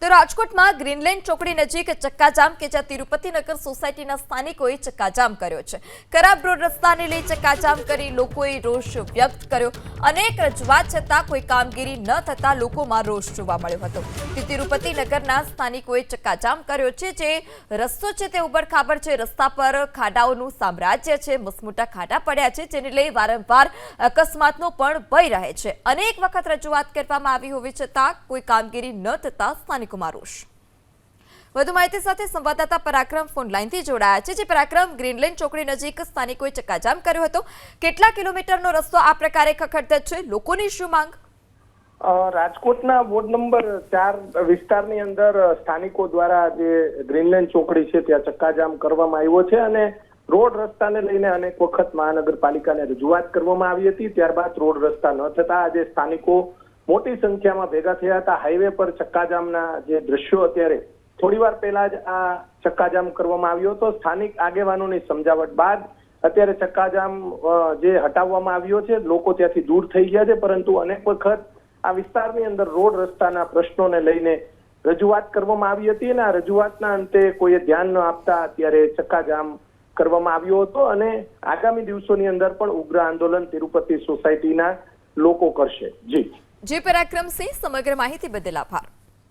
તો રાજકોટમાં ગ્રીનલેન્ડ ચોકડી નજીક ચક્કાજામ કે જ્યાં તિરુપતિનગર સોસાયટીના સ્થાનિકોએ ચક્કાજામ કર્યો છે। ખરાબ રોડ રસ્તાને લઈ ચક્કાજામ કરી લોકોએ રોષ વ્યક્ત કર્યો। અનેક રજૂઆત છતાં કોઈ કામગીરી ન થતા લોકોમાં રોષ જોવા મળ્યો હતો। તિરુપતિનગરના સ્થાનિકોએ ચક્કાજામ કર્યો છે। જે રસ્તો છે તે ઉબડખાબડ છે, રસ્તા પર ખાડાઓનું સામ્રાજ્ય છે, મસમોટા ખાડા પડ્યા છે, જેને લઈ વારંવાર અકસ્માતનો પણ ભય રહે છે। અનેક વખત રજૂઆત કરવામાં આવી હોવી છતાં કોઈ કામગીરી ન થતા સ્થાનિકોમાં રોષ। વધુ માહિતી સાથે સંવાદદાતા પરાક્રમ ફોન લાઈનથી જોડાયા છે। જે પરાક્રમ, ગ્રીનલેન્ડ ચોકડી નજીક સ્થાનિકોએ ચક્કાજામ કર્યો હતો, કેટલા કિલોમીટરનો રસ્તો આ પ્રકારે ખખડધજ છે, લોકોની શું માંગ? રાજકોટના વોર્ડ નંબર 4 વિસ્તારની અંદર સ્થાનિકો દ્વારા જે ગ્રીનલેન્ડ ચોકડી છે ત્યાં ચક્કાજામ કરવામાં આવ્યો છે અને રોડ રસ્તાને લઈને અનેક વખત મહાનગરપાલિકાને રજૂઆત કરવામાં આવી હતી। ત્યારબાદ રોડ રસ્તા ન થતા આજે સ્થાનિકો મોટી સંખ્યામાં ભેગા થયા હતા। હાઈવે પર ચક્કાજામના જે દ્રશ્યો અત્યારે થોડીવાર પહેલા જ આ ચક્કાજામ કરવામાં આવ્યો હતો। સ્થાનિક આગેવાનોની સમજાવટ બાદ અત્યારે ચક્કાજામ જે હટાવવામાં આવ્યો છે, લોકો ત્યાંથી દૂર થઈ ગયા છે, પરંતુ અનેક વખત આ વિસ્તારની અંદર રોડ રસ્તાના પ્રશ્નોને લઈને રજૂઆત કરવામાં આવી હતી અને આ રજૂઆતના અંતે કોઈએ ધ્યાન ન આપતા અત્યારે ચક્કાજામ કરવામાં આવ્યો હતો અને આગામી દિવસોની અંદર પણ ઉગ્ર આંદોલન તિરુપતિ સોસાયટીના લોકો કરશે। જી પરાક્રમસિંહ, સમગ્ર માહિતી બદલ આભાર।